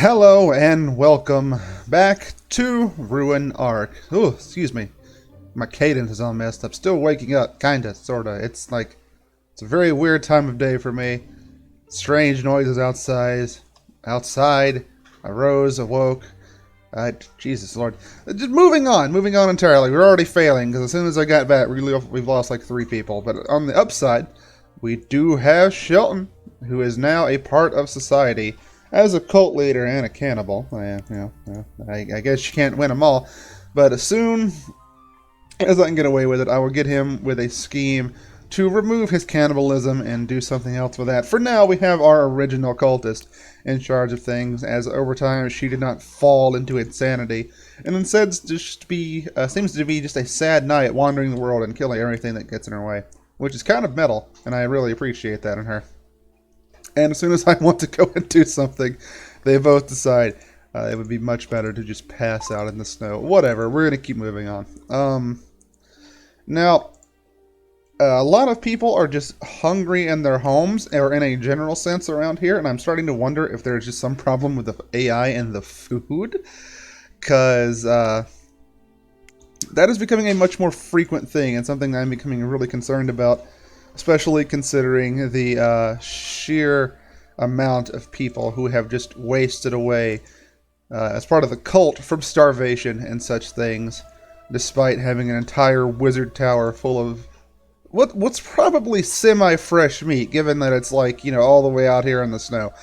Hello and welcome back to Ruinarch. Oh, excuse me. My cadence is all messed up. Still waking up, kinda, sorta. It's a very weird time of day for me. Strange noises outside. I rose, awoke. Jesus Lord. Just moving on entirely. We're already failing, because as soon as I got back, we've lost like 3 people. But on the upside, we do have Shelton, who is now a part of society. As a cult leader and a cannibal, I guess you can't win them all. But as soon as I can get away with it, I will get him with a scheme to remove his cannibalism and do something else with that. For now, we have our original cultist in charge of things, as over time she did not fall into insanity, and instead seems to be just a sad knight wandering the world and killing everything that gets in her way, which is kind of metal, and I really appreciate that in her. And as soon as I want to go and do something, they both decide it would be much better to just pass out in the snow. Whatever, we're going to keep moving on. Now, a lot of people are just hungry in their homes, or in a general sense around here, and I'm starting to wonder if there's just some problem with the AI and the food, because that is becoming a much more frequent thing, and something that I'm becoming really concerned about, especially considering the sheer amount of people who have just wasted away as part of the cult from starvation and such things, despite having an entire wizard tower full of what's probably semi-fresh meat, given that it's like, you know, all the way out here in the snow,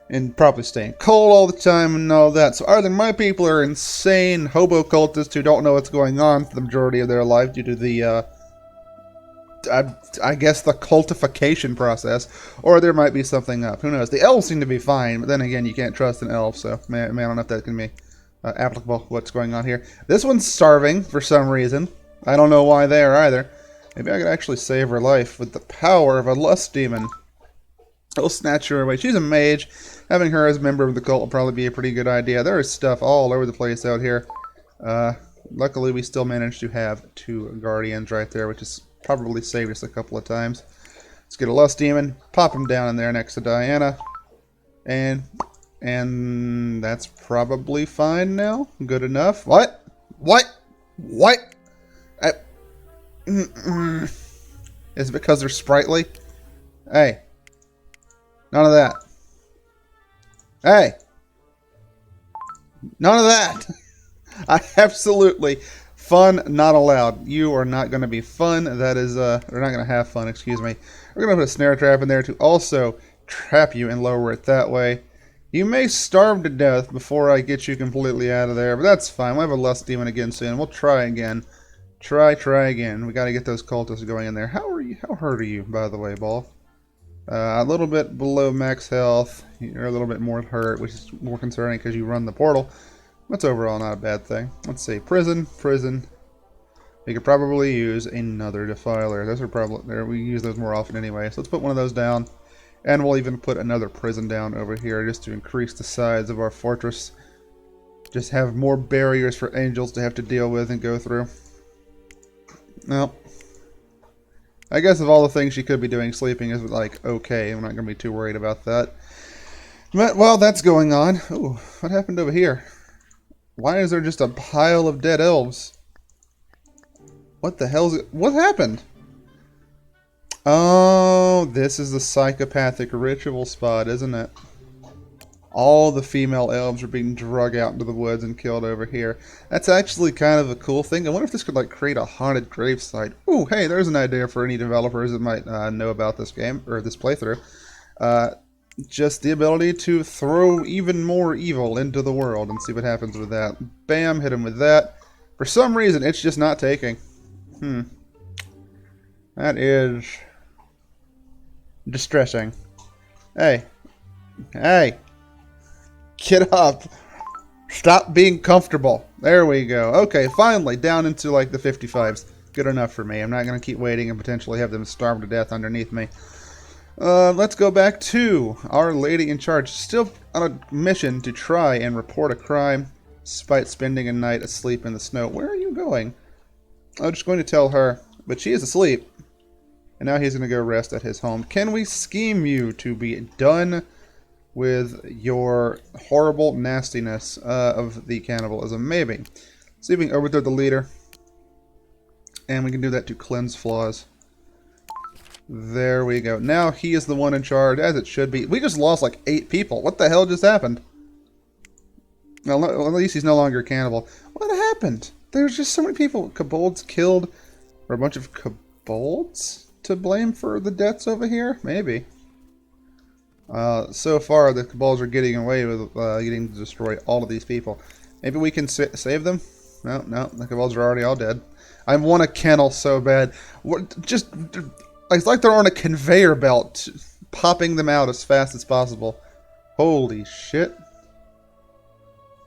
and probably staying cold all the time and all that. So either my people are insane hobo cultists who don't know what's going on for the majority of their life due to the I guess the cultification process, or there might be something up. Who knows? The elves seem to be fine, but then again, you can't trust an elf, so man, I don't know if that can be applicable. What's going on here? This one's starving for some reason. I don't know why there either. Maybe I could actually save her life with the power of a lust demon. It'll snatch her away. She's a mage. Having her as a member of the cult will probably be a pretty good idea. There is stuff all over the place out here. Luckily, we still managed to have 2 guardians right there, which is probably saved us a couple of times. Let's get a lust demon, pop him down in there next to Diana, and that's probably fine now. Good enough. What? Is it because they're sprightly? Hey, none of that. Hey, none of that. I absolutely. Fun not allowed. You are not going to be fun. That is, they're not going to have fun, excuse me. We're going to put a snare trap in there to also trap you and lower it that way. You may starve to death before I get you completely out of there, but that's fine. We'll have a lust demon again soon. We'll try again. Try again. We got to get those cultists going in there. How hurt are you, by the way, Ball? A little bit below max health. You're a little bit more hurt, which is more concerning because you run the portal. That's overall not a bad thing. Let's see. Prison. We could probably use another defiler. Those are probably we use those more often anyway. So let's put one of those down. And we'll even put another prison down over here just to increase the size of our fortress. Just have more barriers for angels to have to deal with and go through. Well, I guess of all the things she could be doing, sleeping is like okay. I'm not going to be too worried about that. But while that's going on, ooh, what happened over here? Why is there just a pile of dead elves? What the hell's it? What happened? Oh, this is the psychopathic ritual spot, isn't it? All the female elves are being dragged out into the woods and killed over here. That's actually kind of a cool thing. I wonder if this could like create a haunted gravesite. Ooh, hey, there's an idea for any developers that might know about this game or this playthrough. Just the ability to throw even more evil into the world and see what happens with that. Bam, hit him with that. For some reason, it's just not taking. That is distressing. Hey. Get up. Stop being comfortable. There we go. Okay, finally, down into like the 55s. Good enough for me. I'm not going to keep waiting and potentially have them starve to death underneath me. Let's go back to our lady in charge. Still on a mission to try and report a crime, despite spending a night asleep in the snow. Where are you going? I'm just going to tell her, but she is asleep. And now he's going to go rest at his home. Can we scheme you to be done with your horrible nastiness of the cannibalism. Maybe. See if we can overthrow the leader. And we can do that to cleanse flaws. There we go. Now he is the one in charge, as it should be. We just lost like 8 people. What the hell just happened? Well, at least he's no longer a cannibal. What happened? There's just so many people. Kobolds killed. Or a bunch of kobolds to blame for the deaths over here? Maybe. So far, the kobolds are getting away with getting to destroy all of these people. Maybe we can save them? No, the kobolds are already all dead. I want a kennel so bad. It's like they're on a conveyor belt, popping them out as fast as possible. Holy shit.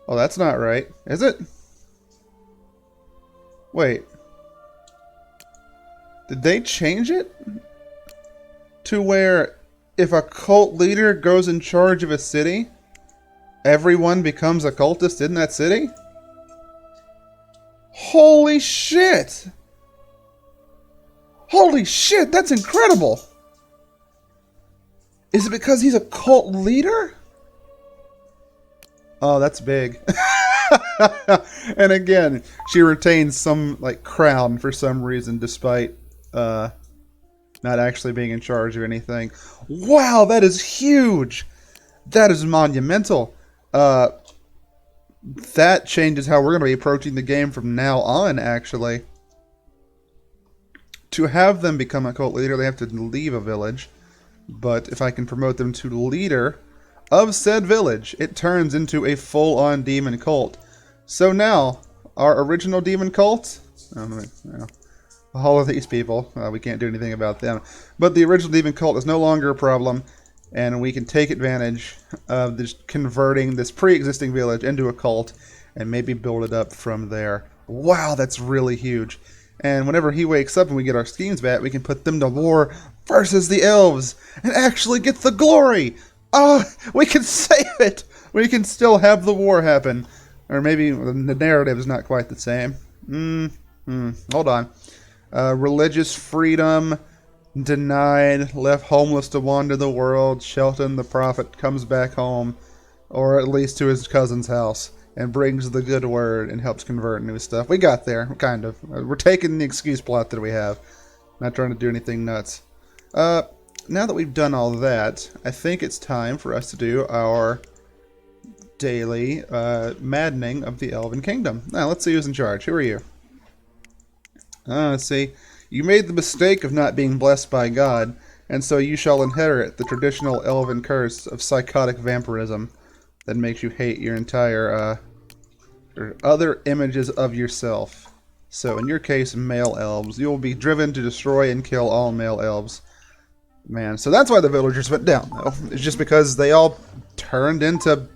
Oh, that's not right. Is it? Wait. Did they change it? To where if a cult leader goes in charge of a city, everyone becomes a cultist in that city? Holy shit! Holy shit, that's incredible! Is it because he's a cult leader? Oh, that's big. And again, she retains some, like, crown for some reason, despite, not actually being in charge of anything. Wow, that is huge! That is monumental. That changes how we're going to be approaching the game from now on, actually. To have them become a cult leader, they have to leave a village. But if I can promote them to leader of said village, it turns into a full-on demon cult. So now, our original demon cult... all of these people, we can't do anything about them. But the original demon cult is no longer a problem. And we can take advantage of this converting this pre-existing village into a cult and maybe build it up from there. Wow, that's really huge. And whenever he wakes up and we get our schemes back, we can put them to war versus the elves and actually get the glory. Oh, we can save it. We can still have the war happen. Or maybe the narrative is not quite the same. Hold on. Religious freedom denied, left homeless to wander the world. Shelton the prophet comes back home, or at least to his cousin's house, and brings the good word and helps convert new stuff. We got there, kind of. We're taking the excuse plot that we have. Not trying to do anything nuts. Now that we've done all that, I think it's time for us to do our daily maddening of the Elven Kingdom. Now, let's see who's in charge. Who are you? Let's see. You made the mistake of not being blessed by God, and so you shall inherit the traditional elven curse of psychotic vampirism that makes you hate your entire, or other images of yourself. So, in your case, male elves. You will be driven to destroy and kill all male elves. Man, so that's why the villagers went down, though. It's just because they all turned into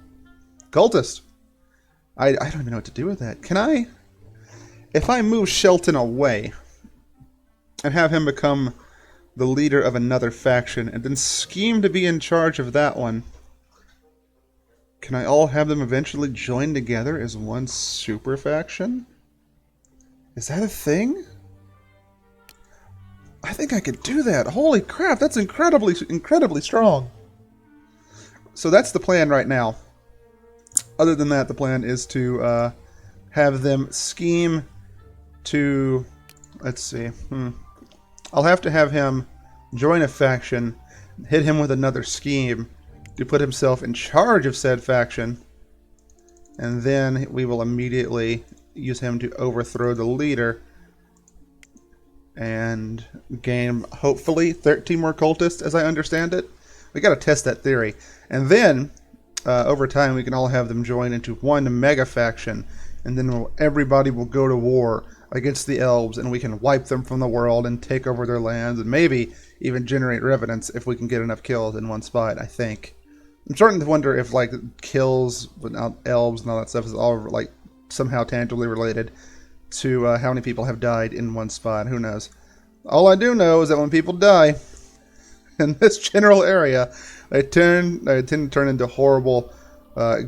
cultists. I don't even know what to do with that. Can I... If I move Shelton away and have him become the leader of another faction and then scheme to be in charge of that one, can I all have them eventually join together as one super faction? Is that a thing? I think I could do that. Holy crap, that's incredibly strong. So that's the plan right now. Other than that, the plan is to have them scheme to... Let's see. I'll have to have him join a faction, hit him with another scheme to put himself in charge of said faction, and then we will immediately use him to overthrow the leader and gain, hopefully, 13 more cultists, as I understand it. We gotta test that theory. And then, over time, we can all have them join into one mega faction, and then everybody will go to war against the elves, and we can wipe them from the world and take over their lands, and maybe even generate revenants if we can get enough kills in one spot, I think. I'm starting to wonder if, like, kills without elves and all that stuff is all, like, somehow tangibly related to how many people have died in one spot. Who knows? All I do know is that when people die in this general area, they tend to turn into horrible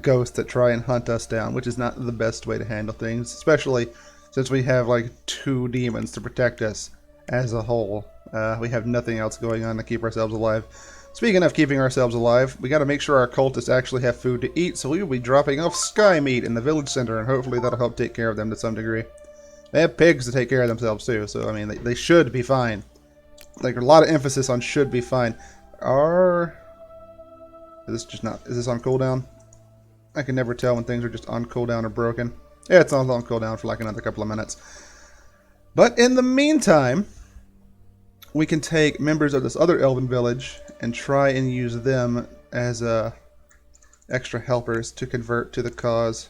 ghosts that try and hunt us down, which is not the best way to handle things, especially since we have like 2 demons to protect us as a whole. We have nothing else going on to keep ourselves alive. Speaking of keeping ourselves alive, we got to make sure our cultists actually have food to eat, so we will be dropping off sky meat in the village center, and hopefully that'll help take care of them to some degree. They have pigs to take care of themselves too, so I mean, they should be fine. Like, a lot of emphasis on should be fine. Is this just not... Is this on cooldown? I can never tell when things are just on cooldown or broken. Yeah, it's on cooldown for like another couple of minutes. But in the meantime, we can take members of this other elven village and try and use them as extra helpers to convert to the cause.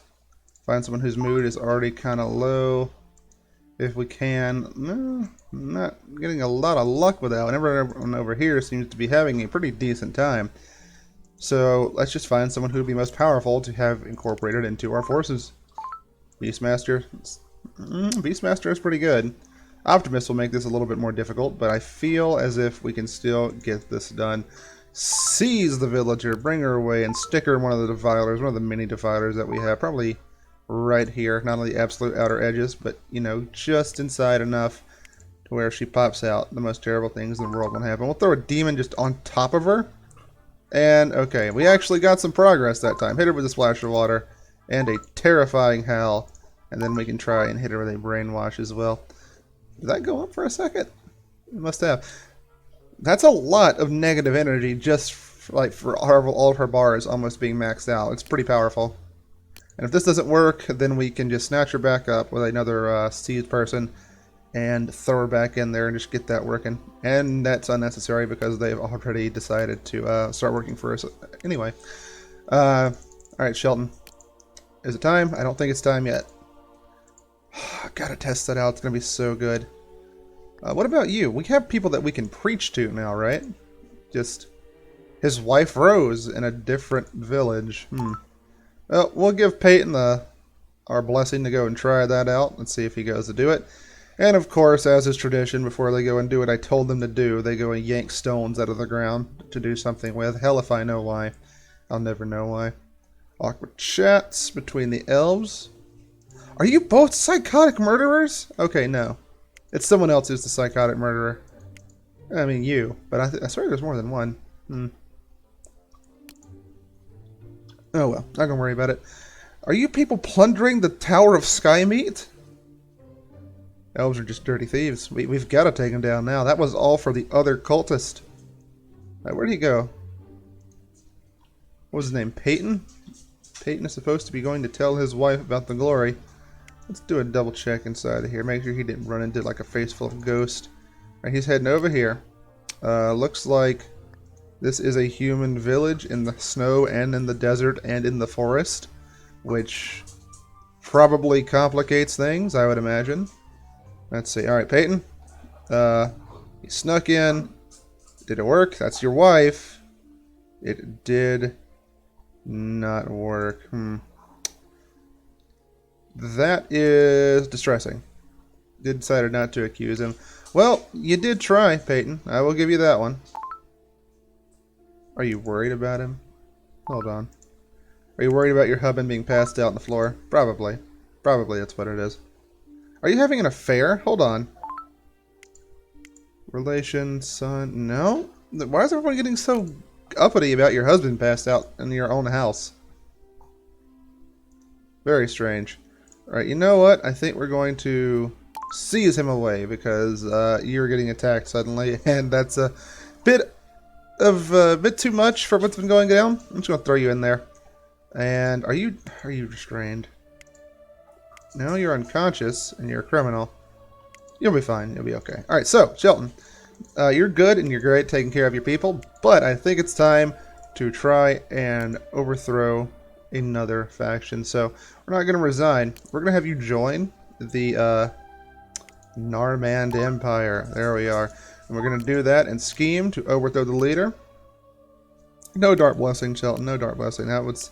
Find someone whose mood is already kind of low. If we can. No, I'm not getting a lot of luck with that. Everyone over here seems to be having a pretty decent time. So let's just find someone who would be most powerful to have incorporated into our forces. Beastmaster. Beastmaster is pretty good. Optimist will make this a little bit more difficult, but I feel as if we can still get this done. Seize the villager, bring her away, and stick her in one of the defilers, one of the mini defilers that we have. Probably right here, not on the absolute outer edges, but, you know, just inside enough to where she pops out. The most terrible things in the world will happen. We'll throw a demon just on top of her. And, okay, we actually got some progress that time. Hit her with a splash of water and a terrifying howl. And then we can try and hit her with a brainwash as well. Did that go up for a second? It must have. That's a lot of negative energy just for all of her bars almost being maxed out. It's pretty powerful. And if this doesn't work, then we can just snatch her back up with another seized person and throw her back in there and just get that working. And that's unnecessary because they've already decided to start working for us anyway. Alright, Shelton. Is it time? I don't think it's time yet. Gotta test that out. It's gonna be so good. What about you? We have people that we can preach to now, right? Just his wife Rose in a different village. Well, we'll give Peyton our blessing to go and try that out. Let's see if he goes to do it. And of course, as is tradition, before they go and do what I told them to do, they go and yank stones out of the ground to do something with. Hell if I know why. I'll never know why. Awkward chats between the elves. Are you both psychotic murderers? Okay, no. It's someone else who's the psychotic murderer. I mean, you. But I swear there's more than one. Oh well, not gonna worry about it. Are you people plundering the Tower of Skymeat? Elves are just dirty thieves. We've got to take them down now. That was all for the other cultist. Where'd he go? What was his name? Peyton? Peyton is supposed to be going to tell his wife about the glory. Let's do a double check inside of here. Make sure he didn't run into like a face full of ghost. Alright, he's heading over here. Looks like this is a human village in the snow and in the desert and in the forest, which probably complicates things, I would imagine. Let's see. Alright, Peyton. He snuck in. Did it work? That's your wife. It did not work. That is distressing. Did decided not to accuse him. Well, you did try, Peyton. I will give you that one. Are you worried about him? Hold on. Are you worried about your husband being passed out on the floor? Probably. Probably that's what it is. Are you having an affair? Hold on. Relation, son... No? Why is everyone getting so uppity about your husband passed out in your own house? Very strange. Alright, you know what? I think we're going to seize him away because you're getting attacked suddenly, and that's a bit too much for what's been going down. I'm just going to throw you in there. And are you restrained? No, you're unconscious, and you're a criminal. You'll be fine. You'll be okay. Alright, so, Shelton. You're good, and you're great taking care of your people, but I think it's time to try and overthrow another faction. So, we're not going to resign. We're going to have you join the Narmand Empire. There we are. And we're going to do that and scheme to overthrow the leader. No Dark Blessing, Shelton. No Dark Blessing. That's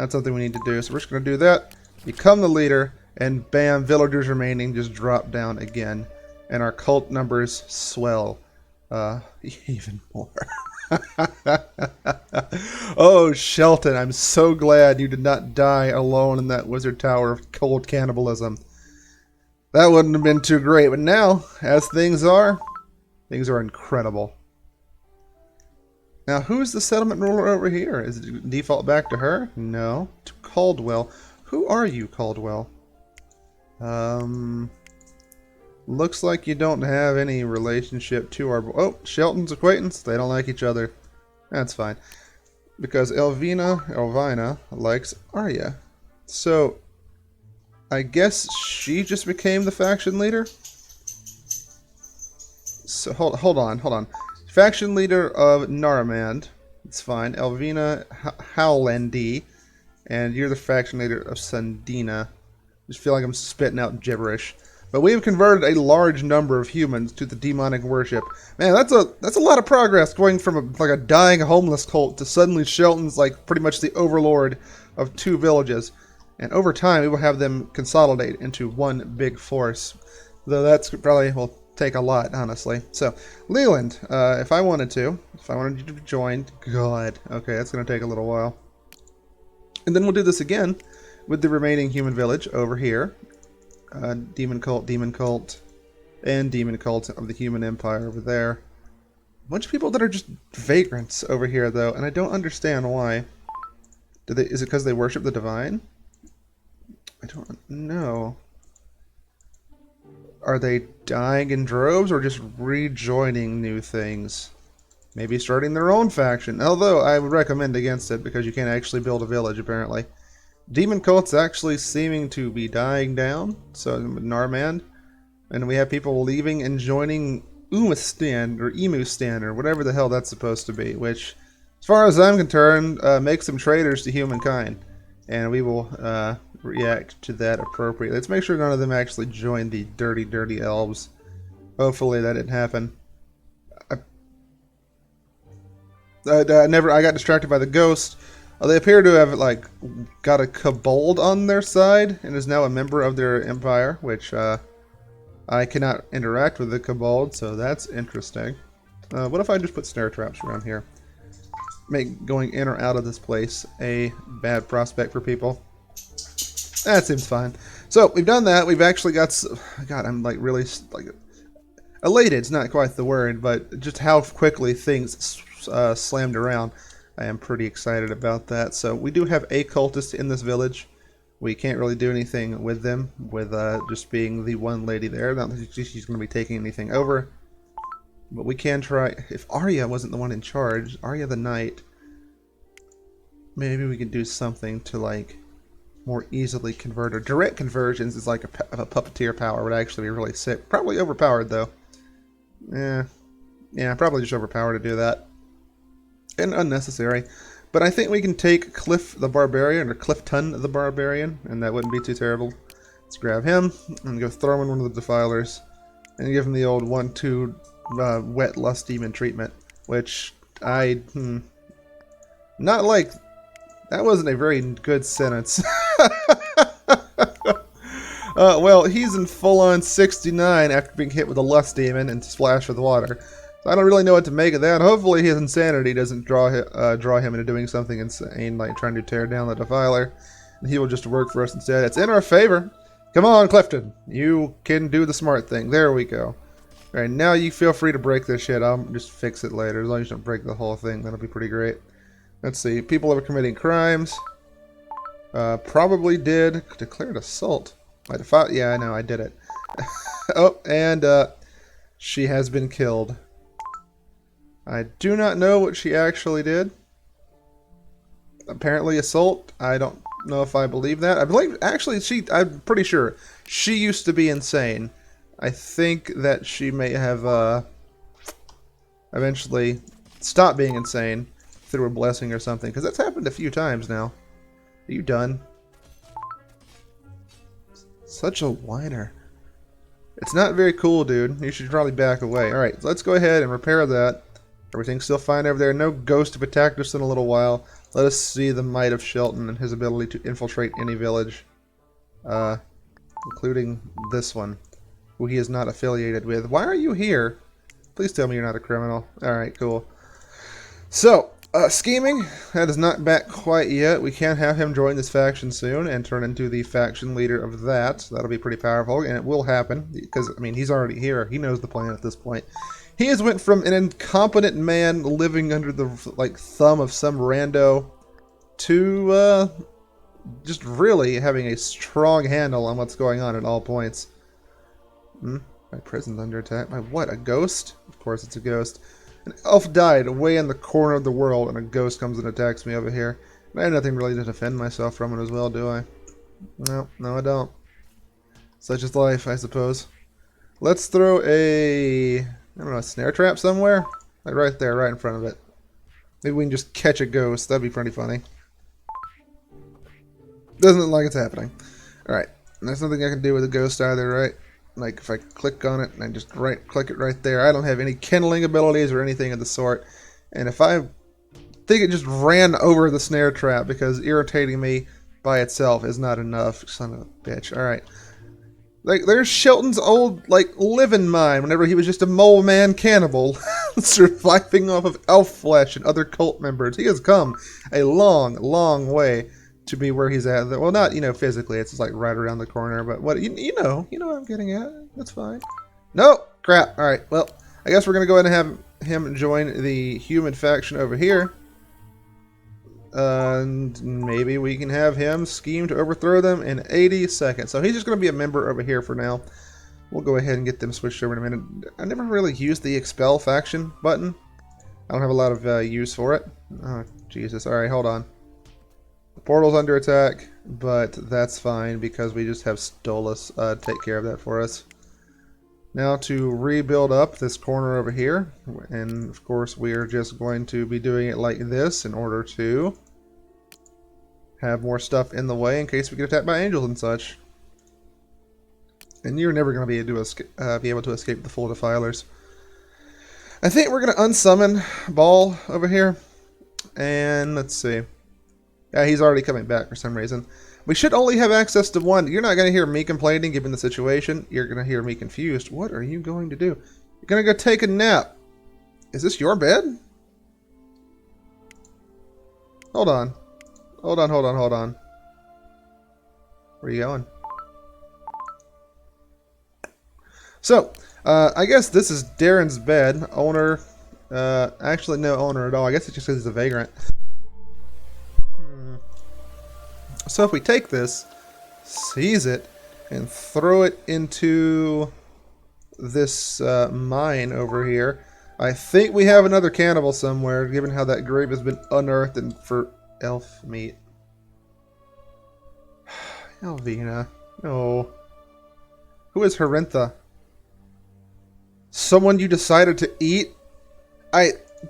something we need to do. So we're just going to do that. Become the leader. And bam, villagers remaining just drop down again. And our cult numbers swell even more. Oh, Shelton, I'm so glad you did not die alone in that wizard tower of cold cannibalism. That wouldn't have been too great. But now, as things are incredible. Now, who's the settlement ruler over here? Is it default back to her? No. To Caldwell. Who are you, Caldwell? Looks like you don't have any relationship to our... Oh, Shelton's acquaintance. They don't like each other. That's fine. Because Elvina likes Arya. So, I guess she just became the faction leader? So, hold on. Faction leader of Naramand. It's fine. Elvina Howlendi. And you're the faction leader of Sundina. Just feel like I'm spitting out gibberish. But we have converted a large number of humans to the demonic worship. Man, that's a lot of progress, going from like a dying homeless cult to suddenly Shelton's like pretty much the overlord of 2 villages. And over time, we will have them consolidate into one big force. Though that's probably will take a lot, honestly. So, Leland, if I wanted you to join, God, okay, that's going to take a little while. And then we'll do this again with the remaining human village over here. Demon cult, and demon cult of the human empire over there. A bunch of people that are just vagrants over here, though, and I don't understand why. Is it because they worship the divine? I don't know. Are they dying in droves or just rejoining new things? Maybe starting their own faction. Although I would recommend against it because you can't actually build a village, apparently. Demon cult's actually seeming to be dying down, so Narmand, and we have people leaving and joining Umustan or Emustan or whatever the hell that's supposed to be, which, as far as I'm concerned, makes them traitors to humankind, and we will react to that appropriately. Let's make sure none of them actually join the dirty elves. Hopefully that didn't happen. I got distracted by the ghost. They appear to have, like, got a kobold on their side and is now a member of their empire, which I cannot interact with the kobold, so that's interesting. What if I just put snare traps around here? Make going in or out of this place a bad prospect for people. That seems fine. So, we've done that. We've actually got... God, I'm, like, really... like elated, it's not quite the word, but just how quickly things slammed around. I am pretty excited about that. So we do have a cultist in this village. We can't really do anything with them, with just being the one lady there. Not that she's going to be taking anything over. But we can try... If Arya wasn't the one in charge, Arya the Knight, maybe we could do something to, like, more easily convert her. Direct conversions is like a puppeteer power, would actually be really sick. Probably overpowered, though. Yeah, probably just overpowered to do that. And unnecessary. But I think we can take Cliff the Barbarian, or Clifton the Barbarian, and that wouldn't be too terrible. Let's grab him, and go throw him in one of the defilers, and give him the old 1-2 wet lust demon treatment, which not like... That wasn't a very good sentence. Well, he's in full-on 69 after being hit with a lust demon and splashed with water. So I don't really know what to make of that. Hopefully his insanity doesn't draw him into doing something insane, like trying to tear down the defiler. And he will just work for us instead. It's in our favor. Come on, Clifton. You can do the smart thing. There we go. Alright, now you feel free to break this shit. I'll just fix it later. As long as you don't break the whole thing, that'll be pretty great. Let's see. People that are committing crimes. Probably did. Declared assault. Yeah, I know, I did it. Oh, and she has been killed. I do not know what she actually did. Apparently assault. I don't know if I believe that. I believe, actually, I'm pretty sure she used to be insane. I think that she may have eventually stopped being insane through a blessing or something, because that's happened a few times now. Are you done? Such a whiner. It's not very cool, dude. You should probably back away. Alright, so let's go ahead and repair that. Everything's still fine over there. No ghost have attacked us in a little while. Let us see the might of Shelton and his ability to infiltrate any village. Including this one, who he is not affiliated with. Why are you here? Please tell me you're not a criminal. Alright, cool. So, scheming. That is not back quite yet. We can have him join this faction soon and turn into the faction leader of that. So that'll be pretty powerful, and it will happen. Because, I mean, he's already here. He knows the plan at this point. He has went from an incompetent man living under the thumb of some rando to just really having a strong handle on what's going on at all points. My prison's under attack. My what? A ghost? Of course it's a ghost. An elf died way in the corner of the world, and a ghost comes and attacks me over here. And I have nothing really to defend myself from it as well, do I? No, I don't. Such is life, I suppose. Let's throw a snare trap somewhere? Like right there, right in front of it. Maybe we can just catch a ghost. That'd be pretty funny. Doesn't look like it's happening. Alright. There's nothing I can do with a ghost either, right? Like if I click on it and I just click it right there. I don't have any kindling abilities or anything of the sort. And if I think it just ran over the snare trap because irritating me by itself is not enough. Son of a bitch. Alright. Like, there's Shelton's old, living mind whenever he was just a mole man cannibal surviving off of elf flesh and other cult members. He has come a long, long way to be where he's at. Well, not, physically. It's just, right around the corner. But what, you know what I'm getting at. That's fine. No! Crap. Alright, well, I guess we're going to go ahead and have him join the human faction over here. And maybe we can have him scheme to overthrow them in 80 seconds. So he's just going to be a member over here for now. We'll go ahead and get them switched over in a minute. I never really used the expel faction button. I don't have a lot of use for it. Oh, Jesus. Alright, hold on. The portal's under attack, but that's fine because we just have Stolas take care of that for us. Now to rebuild up this corner over here, and of course we are just going to be doing it like this in order to have more stuff in the way in case we get attacked by angels and such. And you're never going to be able to escape the full defilers. I think we're going to unsummon Ball over here, and let's see. Yeah, he's already coming back for some reason. We should only have access to one. You're not going to hear me complaining given the situation. You're going to hear me confused. What are you going to do? You're going to go take a nap. Is this your bed? Hold on. Hold on. Where are you going? So, I guess this is Darren's bed. Owner. Actually, no owner at all. I guess it just says he's a vagrant. So if we take this, seize it, and throw it into this mine over here, I think we have another cannibal somewhere, given how that grave has been unearthed and for elf meat. Elvina. No. Who is Herintha? Someone you decided to eat?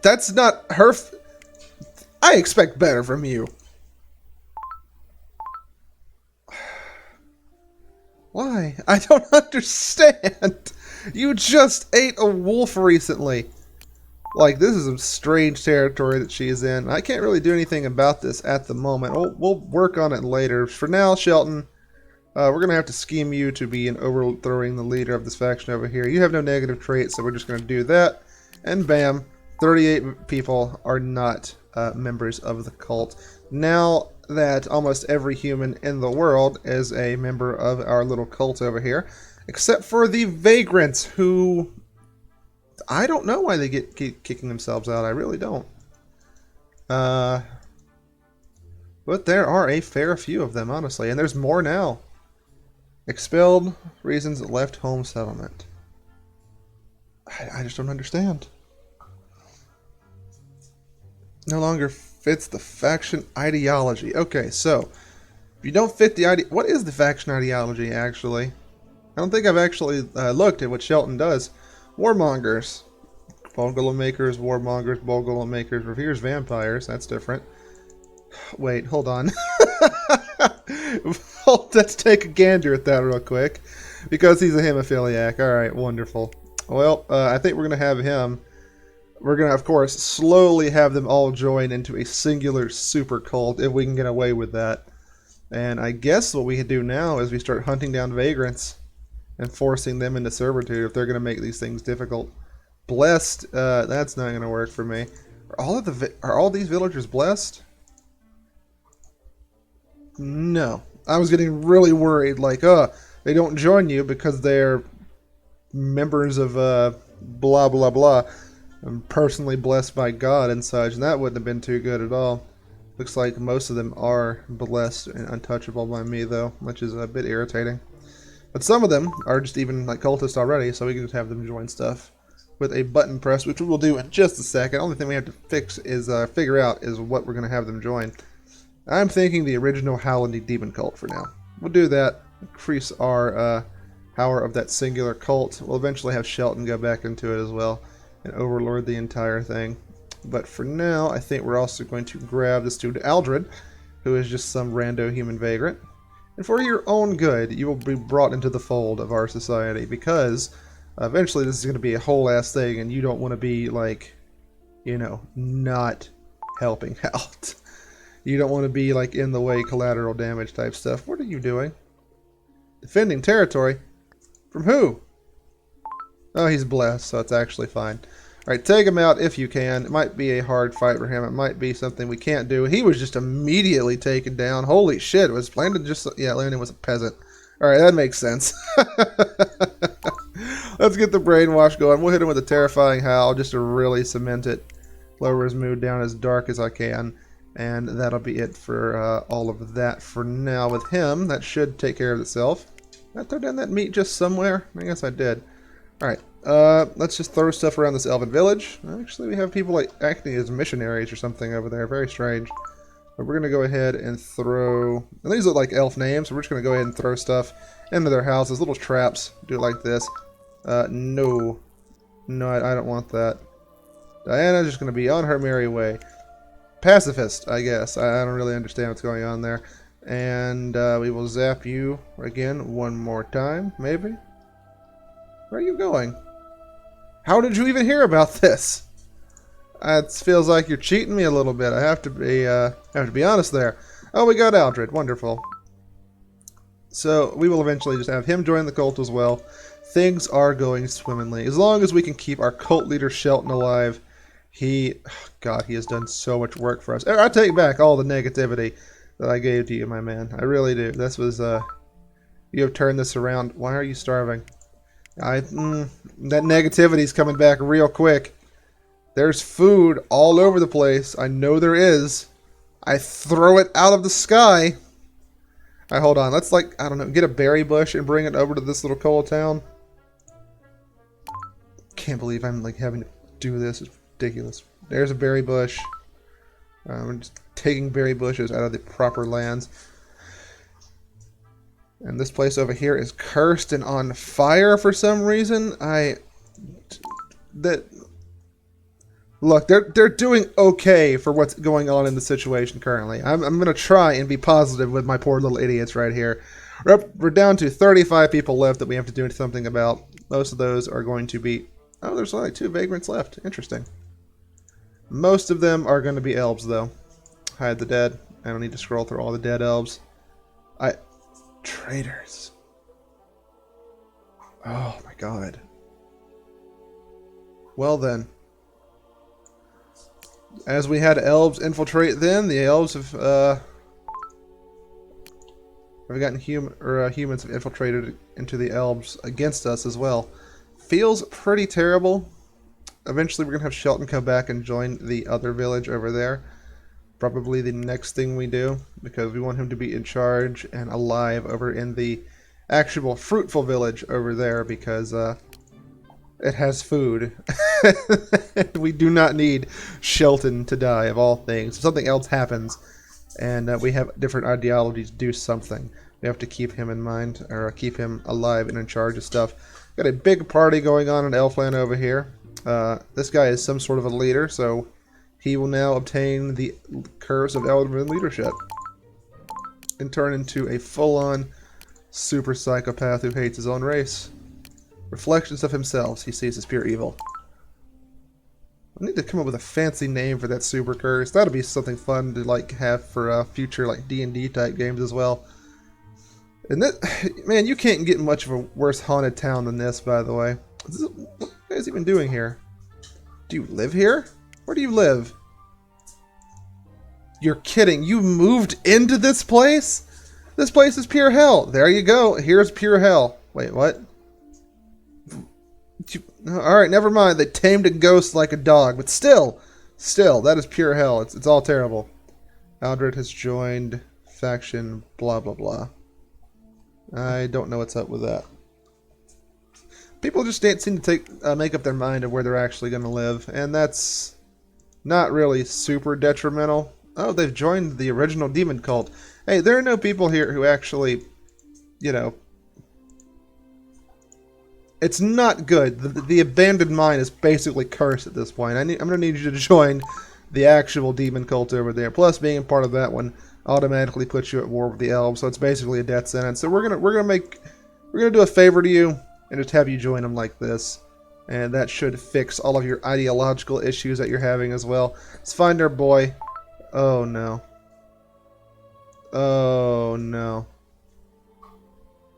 That's not her. I expect better from you. Why? I don't understand. You just ate a wolf recently. Like, this is some strange territory that she is in. I can't really do anything about this at the moment. We'll work on it later. For now, Shelton, we're going to have to scheme you to be overthrowing the leader of this faction over here. You have no negative traits, so we're just going to do that. And bam, 38 people are not members of the cult. Now that almost every human in the world is a member of our little cult over here, except for the vagrants, who I don't know why they keep kicking themselves out. I really don't. But there are a fair few of them, honestly, and there's more now. Expelled, reasons left home settlement. I just don't understand. No longer fits the faction ideology. Okay, so if you don't fit the what is the faction ideology actually? I don't think I've actually looked at what Shelton does. Warmongers, Bolgolem makers, warmongers, Bolgolem makers, reveres vampires. That's different. Wait, hold on. Let's take a gander at that real quick, because he's a hemophiliac. All right, wonderful. Well, I think we're gonna have him. We're going to, of course, slowly have them all join into a singular super cult if we can get away with that. And I guess what we can do now is we start hunting down vagrants and forcing them into servitude if they're going to make these things difficult. Blessed, that's not going to work for me. Are all these villagers blessed? No. I was getting really worried, like, they don't join you because they're members of blah blah blah. I'm personally blessed by God and such, and that wouldn't have been too good at all. Looks like most of them are blessed and untouchable by me, though, which is a bit irritating. But some of them are just even like cultists already, so we can just have them join stuff with a button press, which we will do in just a second. Only thing we have to fix is figure out is what we're going to have them join. I'm thinking the original Howlandy Demon Cult for now. We'll do that. Increase our power of that singular cult. We'll eventually have Shelton go back into it as well and overlord the entire thing. But for now, I think we're also going to grab this dude Aldred, who is just some rando human vagrant. And for your own good, you will be brought into the fold of our society, because eventually this is going to be a whole ass thing, and you don't want to be, like, you know, not helping out. You don't want to be, like, in the way, collateral damage type stuff. What are you doing? Defending territory? From who? Oh, he's blessed, so it's actually fine. Alright, take him out if you can. It might be a hard fight for him. It might be something we can't do. He was just immediately taken down. Holy shit. Was Landon just... Yeah, Landon was a peasant. Alright, that makes sense. Let's get the brainwash going. We'll hit him with a terrifying howl just to really cement it. Lower his mood down as dark as I can. And that'll be it for all of that for now with him. That should take care of itself. Did I throw down that meat just somewhere? I guess I did. Alright. Let's just throw stuff around this elven village. Actually, we have people like acting as missionaries or something over there. Very strange. But we're going to go ahead and throw... And these look like elf names, so we're just going to go ahead and throw stuff into their houses. Little traps. Do it like this. No. No, I don't want that. Diana's just going to be on her merry way. Pacifist, I guess. I don't really understand what's going on there. And we will zap you again one more time, maybe. Where are you going? How did you even hear about this? It feels like you're cheating me a little bit. I have to be honest there. Oh, we got Aldred. Wonderful. So we will eventually just have him join the cult as well. Things are going swimmingly. As long as we can keep our cult leader Shelton alive, God, he has done so much work for us. I take back all the negativity that I gave to you, my man. I really do. This was, you have turned this around. Why are you starving? That negativity's coming back real quick. There's food all over the place. I know there is. I throw it out of the sky. Alright, hold on. Let's, like, I don't know, get a berry bush and bring it over to this little coal town. Can't believe I'm, like, having to do this. It's ridiculous. There's a berry bush. I'm just taking berry bushes out of the proper lands. And this place over here is cursed and on fire for some reason. Look, they're doing okay for what's going on in the situation currently. I'm going to try and be positive with my poor little idiots right here. We're down to 35 people left that we have to do something about. Most of those are going to be... Oh, there's only 2 vagrants left. Interesting. Most of them are going to be elves, though. Hide the dead. I don't need to scroll through all the dead elves. Traitors. Oh my god. Well then. As we had elves infiltrate then, the elves have gotten humans have infiltrated into the elves against us as well. Feels pretty terrible. Eventually we're going to have Shelton come back and join the other village over there. Probably the next thing we do, because we want him to be in charge and alive over in the actual fruitful village over there, because it has food. We do not need Shelton to die, of all things. If something else happens and we have different ideologies, do something. We have to keep him in mind, or keep him alive and in charge of stuff. Got a big party going on in Elfland over here. This guy is some sort of a leader, so he will now obtain the curse of elven leadership and turn into a full-on super psychopath who hates his own race. Reflections of himself he sees as pure evil. I need to come up with a fancy name for that super curse. That'd be something fun to like have for future like D&D type games as well. And that, man, you can't get much of a worse haunted town than this, by the way. What is he even doing here? Do you live here? Where do you live? You're kidding. You moved into this place? This place is pure hell. There you go. Here's pure hell. Wait, what? Alright, never mind. They tamed a ghost like a dog. But still, that is pure hell. It's all terrible. Aldred has joined faction, blah, blah, blah. I don't know what's up with that. People just can't seem to make up their mind of where they're actually going to live, and that's not really super detrimental. Oh, they've joined the original demon cult. Hey, there are no people here who actually, you know... It's not good. The abandoned mine is basically cursed at this point. I'm going to need you to join the actual demon cult over there. Plus, being a part of that one automatically puts you at war with the elves, so it's basically a death sentence. So we're gonna do a favor to you and just have you join them like this, and that should fix all of your ideological issues that you're having as well. Let's find our boy. Oh no. Oh no.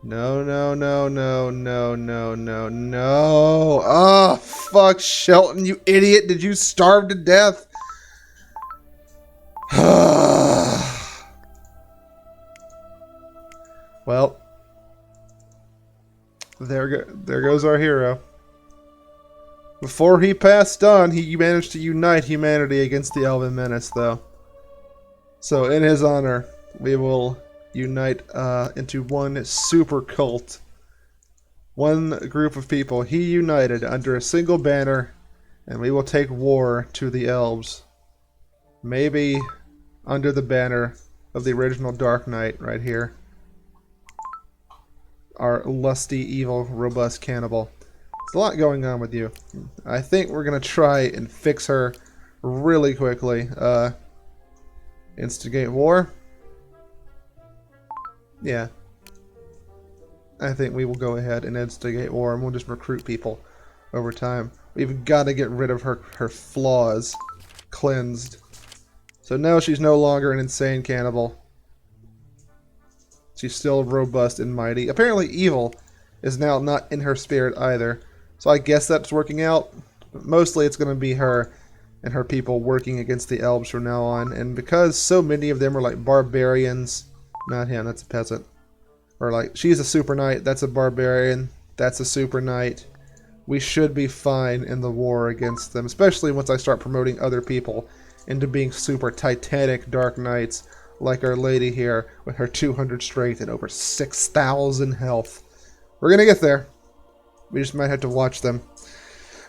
No, no, no, no, no, no, no, no. Oh, fuck, Shelton, you idiot. Did you starve to death? Well, there goes our hero. Before he passed on, he managed to unite humanity against the Elven Menace, though. So, in his honor, we will unite into one super cult. One group of people he united under a single banner, and we will take war to the elves. Maybe under the banner of the original Dark Knight right here. Our lusty, evil, robust cannibal. There's a lot going on with you. I think we're going to try and fix her really quickly. Instigate war. Yeah. I think we will go ahead and instigate war, and we'll just recruit people over time. We've got to get rid of her flaws. Cleansed. So now she's no longer an insane cannibal. She's still robust and mighty. Apparently evil is now not in her spirit either. So I guess that's working out. But mostly it's going to be her and her people working against the elves from now on. And because so many of them are like barbarians... Not him, that's a peasant. Or like, she's a super knight, that's a barbarian, that's a super knight. We should be fine in the war against them, especially once I start promoting other people into being super titanic dark knights, like our lady here, with her 200 strength and over 6,000 health. We're gonna get there. We just might have to watch them.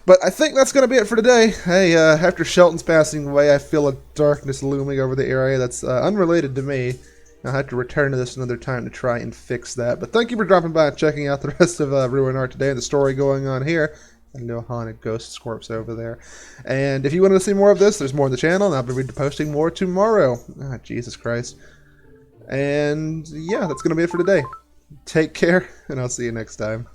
But I think that's going to be it for today. Hey, after Shelton's passing away, I feel a darkness looming over the area that's unrelated to me. I'll have to return to this another time to try and fix that. But thank you for dropping by and checking out the rest of Ruinarch today and the story going on here. And no haunted ghost corpse over there. And if you want to see more of this, there's more on the channel, and I'll be posting more tomorrow. Ah, Jesus Christ. And yeah, that's going to be it for today. Take care, and I'll see you next time.